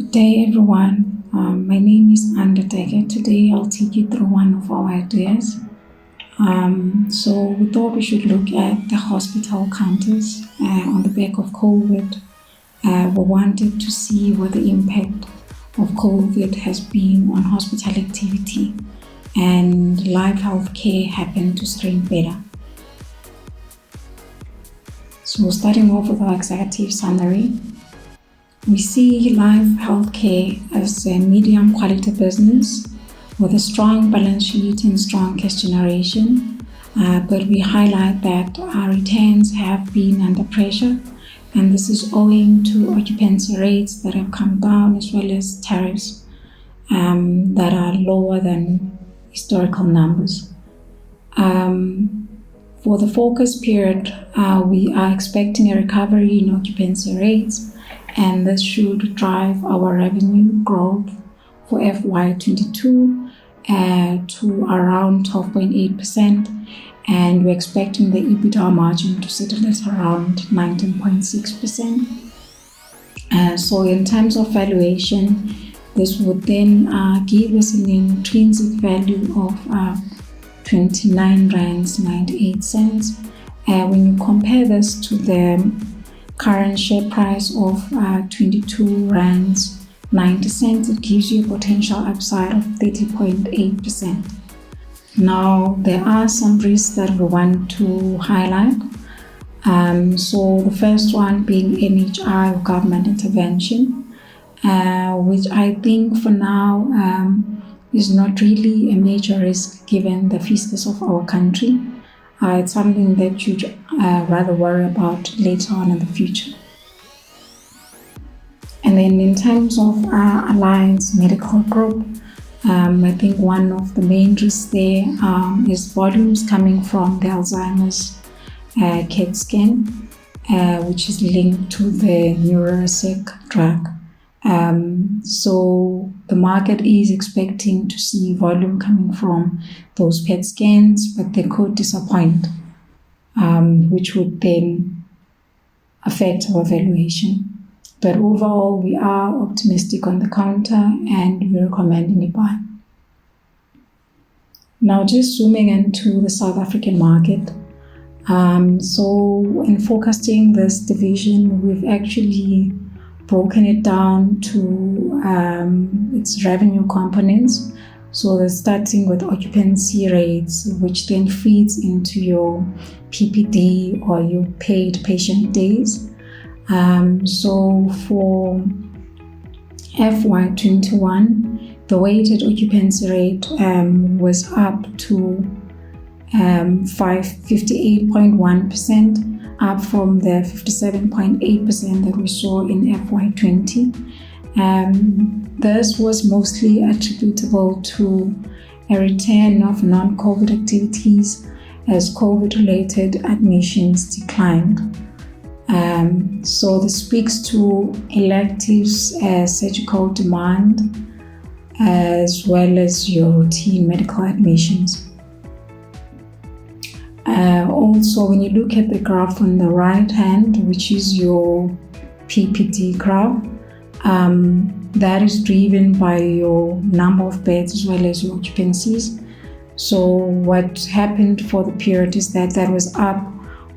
Good day, everyone. My name is Undertaker. Today, I'll take you through one of our ideas. So we thought we should look at the hospital counters on the back of COVID. We wanted to see what the impact of COVID has been on hospital activity, and live healthcare happened to strain better. So starting off with our executive summary, we see live healthcare as a medium quality business with a strong balance sheet and strong cash generation, but we highlight that our returns have been under pressure, and this is owing to occupancy rates that have come down as well as tariffs that are lower than historical numbers. For the focus period, we are expecting a recovery in occupancy rates, and this should drive our revenue growth for FY22 to around 12.8%, and we're expecting the EBITDA margin to settle at around 19.6%. So in terms of valuation, this would then give us an intrinsic value of 29 rands 98 cents. When you compare this to the current share price of 22 rands 90 cents, it gives you a potential upside of 30.8%. Now, there are some risks that we want to highlight. So the first one being NHI, or government intervention, which I think for now is not really a major risk given the fiscus of our country. It's something that you'd rather worry about later on in the future. And then in terms of Alliance Medical Group, I think one of the main risks there is volumes coming from the Alzheimer's CAT scan, which is linked to the Neuraceq drug. So the market is expecting to see volume coming from those PET scans, but they could disappoint, which would then affect our valuation. But overall, we are optimistic on the counter and we're recommending a buy. Now, just zooming into the South African market. So in forecasting this division, we've actually broken it down to its revenue components. So they're starting with occupancy rates, which then feeds into your PPD, or your paid patient days. So for FY21, the weighted occupancy rate was up to 58.1%, up from the 57.8% that we saw in FY20. This was mostly attributable to a return of non-COVID activities as COVID-related admissions declined. So this speaks to electives, surgical demand, as well as your routine medical admissions. Also, when you look at the graph on the right hand, which is your PPD graph, that is driven by your number of beds as well as your occupancies. So what happened for the period is that was up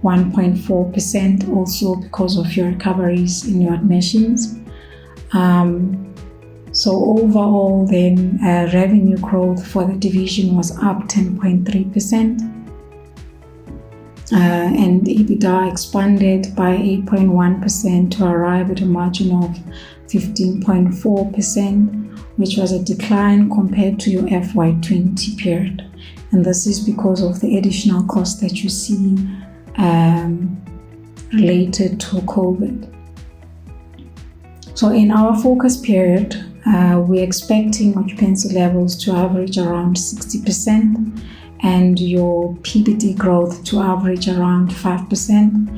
1.4%, also because of your recoveries in your admissions. So overall then, revenue growth for the division was up 10.3%. And EBITDA expanded by 8.1% to arrive at a margin of 15.4%, which was a decline compared to your FY20 period. And this is because of the additional costs that you see related to COVID. So in our focus period, we're expecting occupancy levels to average around 60%, and your PBD growth to average around 5%.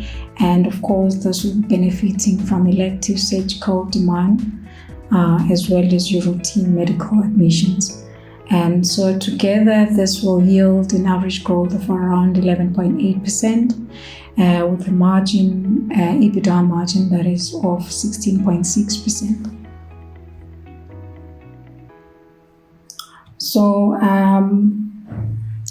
And of course, this will be benefiting from elective surgical demand, as well as your routine medical admissions. And so together, this will yield an average growth of around 11.8%, with a margin, EBITDA margin that is of 16.6%. So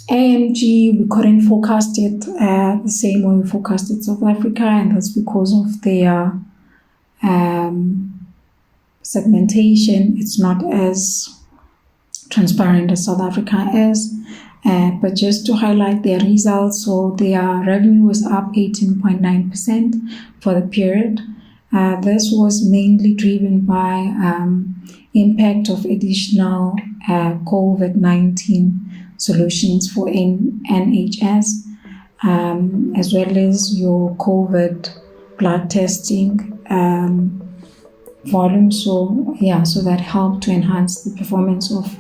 AMG, we couldn't forecast it the same way we forecasted South Africa, and that's because of their segmentation. It's not as transparent as South Africa is. But just to highlight their results, so their revenue was up 18.9% for the period. This was mainly driven by impact of additional COVID-19 solutions for NHS, as well as your COVID blood testing volume. So that helped to enhance the performance of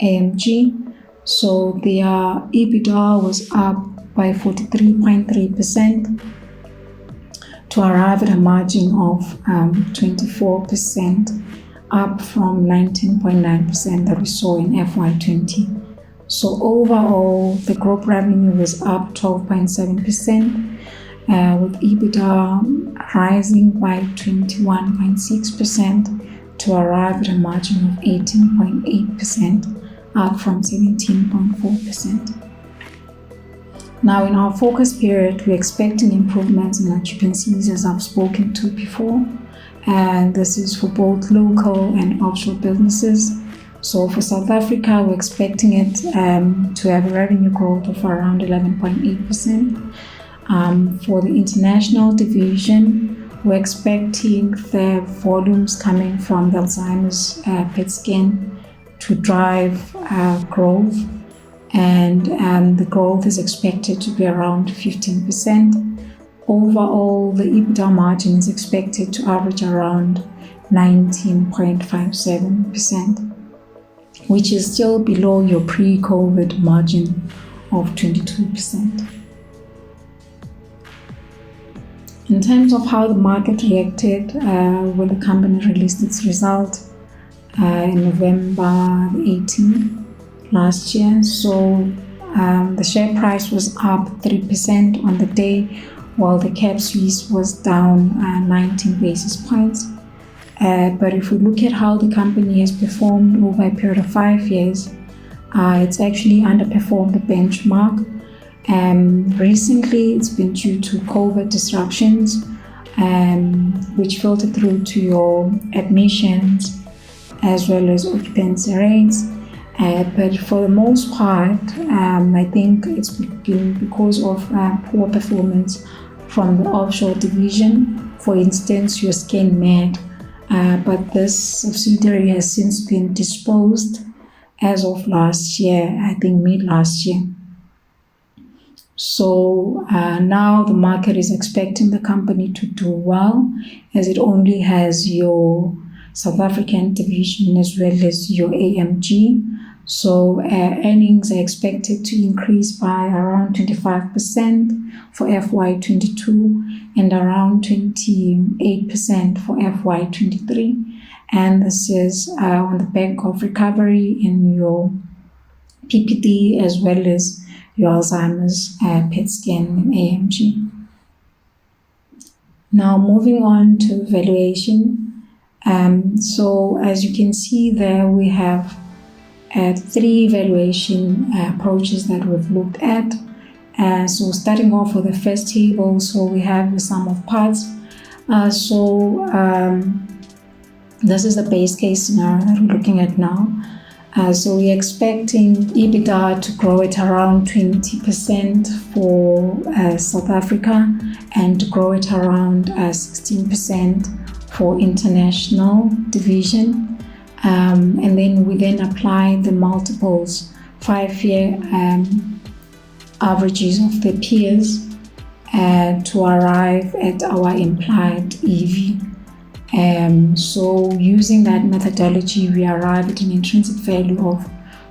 AMG. So their EBITDA was up by 43.3% to arrive at a margin of 24%, up from 19.9% that we saw in FY20. So overall, the group revenue was up 12.7%, with EBITDA rising by 21.6% to arrive at a margin of 18.8%, up from 17.4%. Now, in our focus period, we're expecting improvements in occupancies, as I've spoken to before, and this is for both local and offshore businesses. So for South Africa, we're expecting it to have a revenue growth of around 11.8%. For the international division, we're expecting the volumes coming from the Alzheimer's PET scan to drive growth, and the growth is expected to be around 15%. Overall, the EBITDA margin is expected to average around 19.57%, which is still below your pre-COVID margin of 22%. In terms of how the market reacted when the company released its result in November 18 last year, so the share price was up 3% on the day, while the cap Swiss was down 19 basis points. But if we look at how the company has performed over a period of 5 years, it's actually underperformed the benchmark. Recently, it's been due to COVID disruptions, which filtered through to your admissions as well as occupancy rates. But for the most part, I think it's been because of poor performance from the offshore division. For instance, your ScanMed, but this subsidiary has since been disposed as of last year, I think mid last year. So now the market is expecting the company to do well, as it only has your South African division as well as your AMG. So earnings are expected to increase by around 25% for FY22 and around 28% for FY23. And this is on the back of recovery in your PPD as well as your Alzheimer's PET scan in AMG. Now moving on to valuation. So as you can see there, we have 3 valuation approaches that we've looked at. So starting off with the first table, so we have the sum of parts. This is the base case scenario that we're looking at now. So we're expecting EBITDA to grow at around 20% for South Africa and to grow at around 16% for international division. And then we apply the multiples 5-year averages of the peers to arrive at our implied EV. So using that methodology, we arrive at an intrinsic value of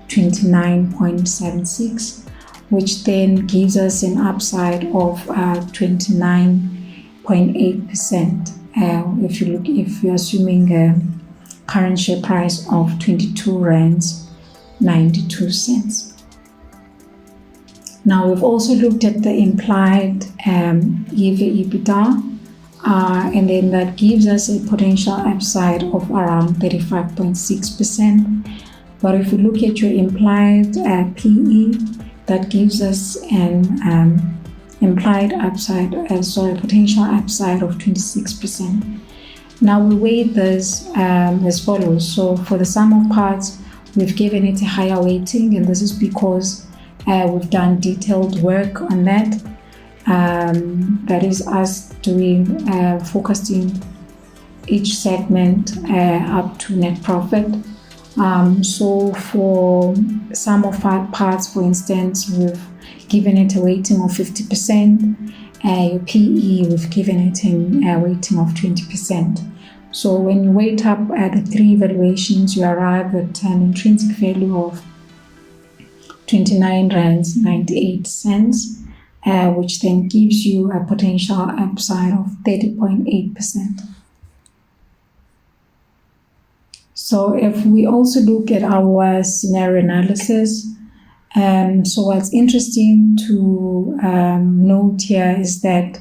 29.76, which then gives us an upside of 29.8%. If you're assuming a current share price of 22 rands 92 cents. Now we've also looked at the implied EV/EBITDA. And then that gives us a potential upside of around 35.6%. But if we look at your implied PE, that gives us an implied upside, potential upside of 26%. Now we weight this as follows. So for the sum of parts, we've given it a higher weighting, and this is because we've done detailed work on that. That is us focusing each segment up to net profit. So for sum of parts, for instance, we've given it a weighting of 50%. Your PE, we've given it a weighting of 20%. So when you weight up the three valuations, you arrive at an intrinsic value of 29 rands 98 cents, which then gives you a potential upside of 30.8%. So if we also look at our scenario analysis, so what's interesting to note here is that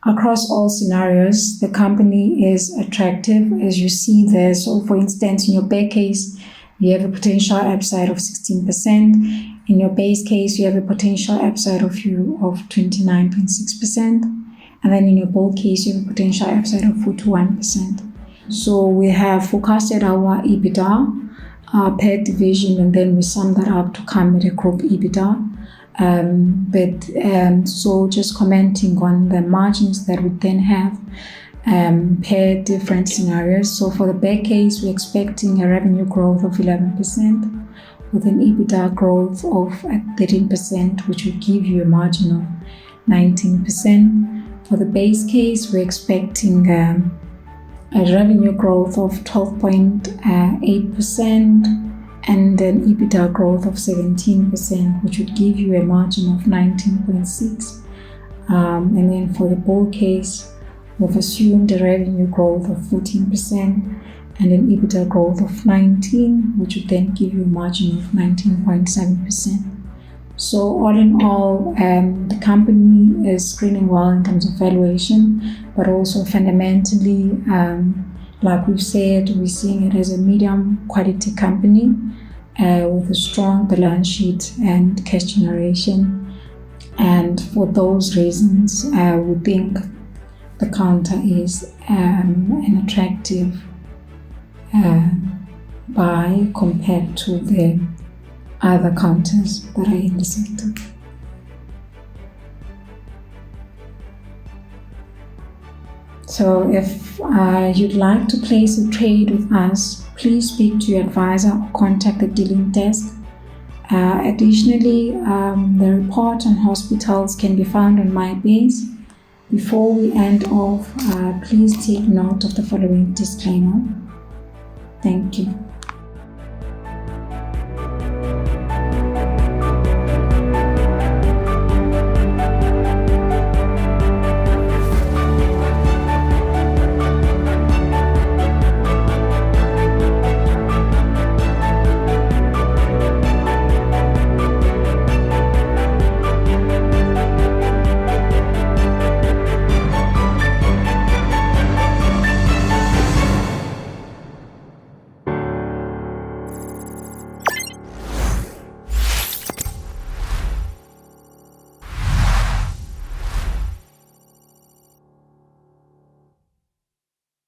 across all scenarios, the company is attractive, as you see there. So for instance, in your bear case, you have a potential upside of 16%. In your base case, you have a potential upside of 29.6%. And then in your bull case, you have a potential upside of 41%. So we have forecasted our EBITDA per division, and then we sum that up to come at a group EBITDA. So just commenting on the margins that we then have per different scenarios. So for the bear case, we're expecting a revenue growth of 11% with an EBITDA growth of 13%, which will give you a margin of 19%. For the base case, we're expecting a revenue growth of 12.8% and an EBITDA growth of 17%, which would give you a margin of 19.6%. And then for the bull case, we've assumed a revenue growth of 14% and an EBITDA growth of 19%, which would then give you a margin of 19.7%. So all in all, the company is screening well in terms of valuation, but also fundamentally, like we've said, we're seeing it as a medium quality company with a strong balance sheet and cash generation. And for those reasons, we think the counter is an attractive buy compared to the other counters that are in the sector. So if you'd like to place a trade with us, please speak to your advisor or contact the dealing desk. Additionally, the report on hospitals can be found on MyBase. Before we end off, please take note of the following disclaimer. Thank you.